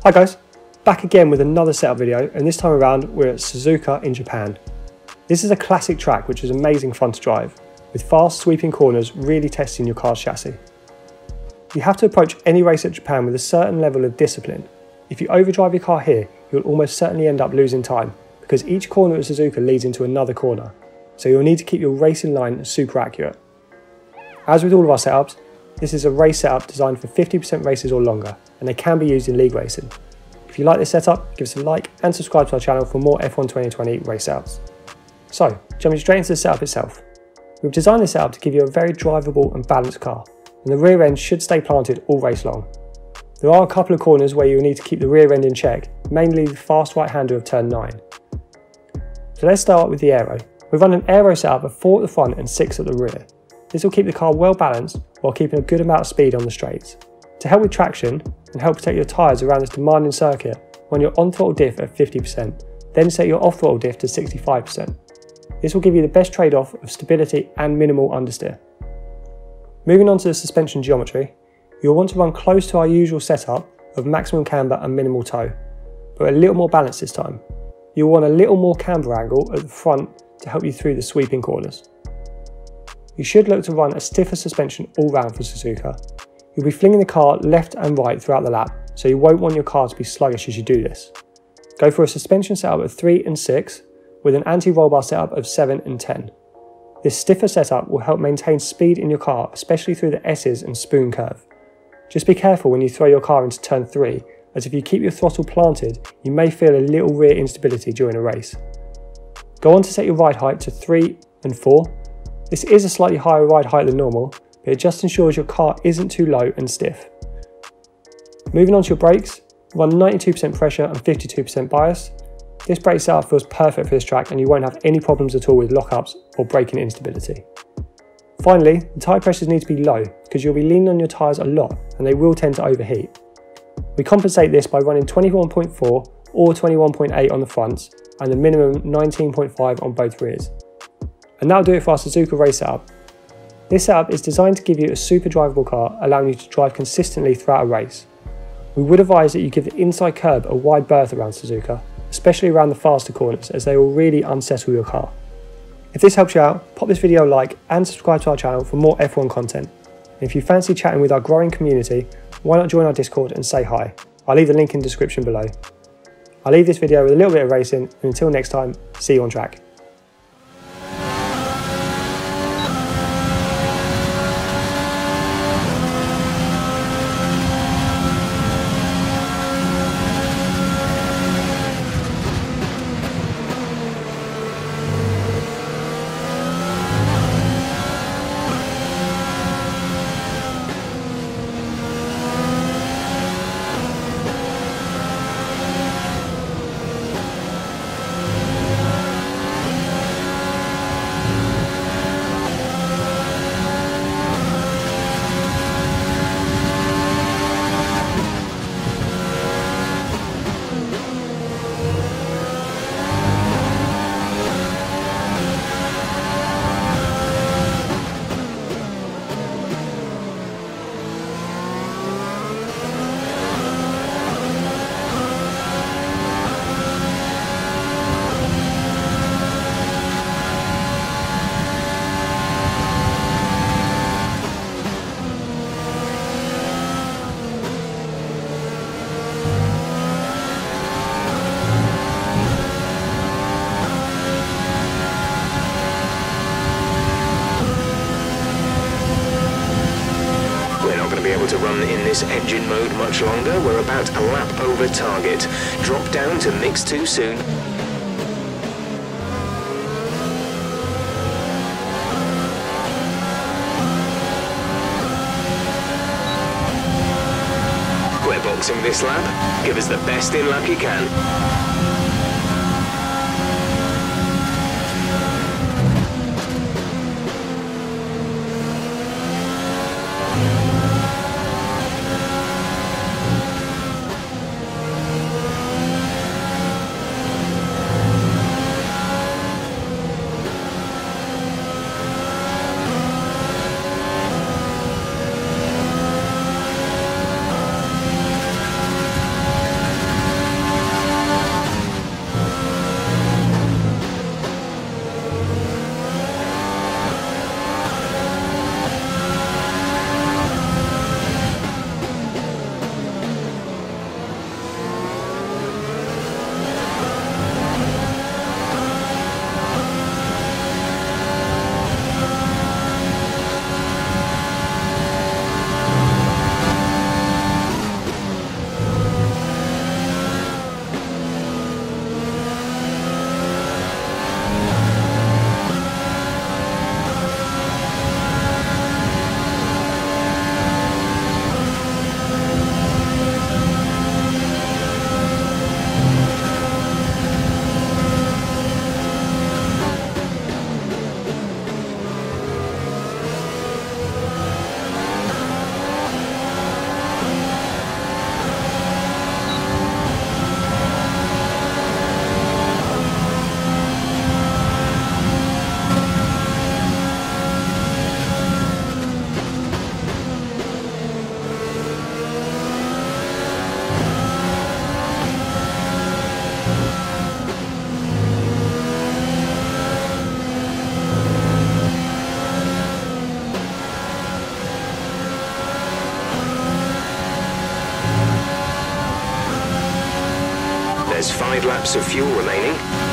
Hi guys, back again with another setup video, and this time around we're at Suzuka in Japan. This is a classic track which is amazing fun to drive, with fast sweeping corners really testing your car's chassis. You have to approach any race at Japan with a certain level of discipline. If you overdrive your car here, you'll almost certainly end up losing time, because each corner at Suzuka leads into another corner, so you'll need to keep your racing line super accurate. As with all of our setups, this is a race setup designed for 50% races or longer, and they can be used in league racing. If you like this setup, give us a like and subscribe to our channel for more F1 2020 race setups. So, jumping straight into the setup itself. We've designed this setup to give you a very drivable and balanced car, and the rear end should stay planted all race long. There are a couple of corners where you'll need to keep the rear end in check, mainly the fast right-hander of turn 9. So let's start with the aero. We've run an aero setup of 4 at the front and 6 at the rear. This will keep the car well balanced while keeping a good amount of speed on the straights. To help with traction and help protect your tyres around this demanding circuit, run your on-throttle diff at 50%, then set your off-throttle diff to 65%. This will give you the best trade-off of stability and minimal understeer. Moving on to the suspension geometry, you'll want to run close to our usual setup of maximum camber and minimal toe, but a little more balanced this time. You'll want a little more camber angle at the front to help you through the sweeping corners. You should look to run a stiffer suspension all round for Suzuka. You'll be flinging the car left and right throughout the lap, so you won't want your car to be sluggish as you do this. Go for a suspension setup of 3 and 6, with an anti-roll bar setup of 7 and 10. This stiffer setup will help maintain speed in your car, especially through the S's and spoon curve. Just be careful when you throw your car into turn 3, as if you keep your throttle planted, you may feel a little rear instability during a race. Go on to set your ride height to 3 and 4. This is a slightly higher ride height than normal, but it just ensures your car isn't too low and stiff. Moving on to your brakes, run 92% pressure and 52% bias. This brake setup feels perfect for this track and you won't have any problems at all with lockups or braking instability. Finally, the tyre pressures need to be low because you'll be leaning on your tyres a lot and they will tend to overheat. We compensate this by running 21.4 or 21.8 on the fronts and the minimum 19.5 on both rears. And that'll do it for our Suzuka race setup. This setup is designed to give you a super drivable car, allowing you to drive consistently throughout a race. We would advise that you give the inside curb a wide berth around Suzuka, especially around the faster corners, as they will really unsettle your car. If this helps you out, pop this video a like and subscribe to our channel for more F1 content. And if you fancy chatting with our growing community, why not join our Discord and say hi? I'll leave the link in the description below. I'll leave this video with a little bit of racing, and until next time, see you on track. To run in this engine mode much longer, we're about a lap over target. Drop down to mix too soon. We're boxing this lap. Give us the best in lap you can. There's 5 laps of fuel remaining.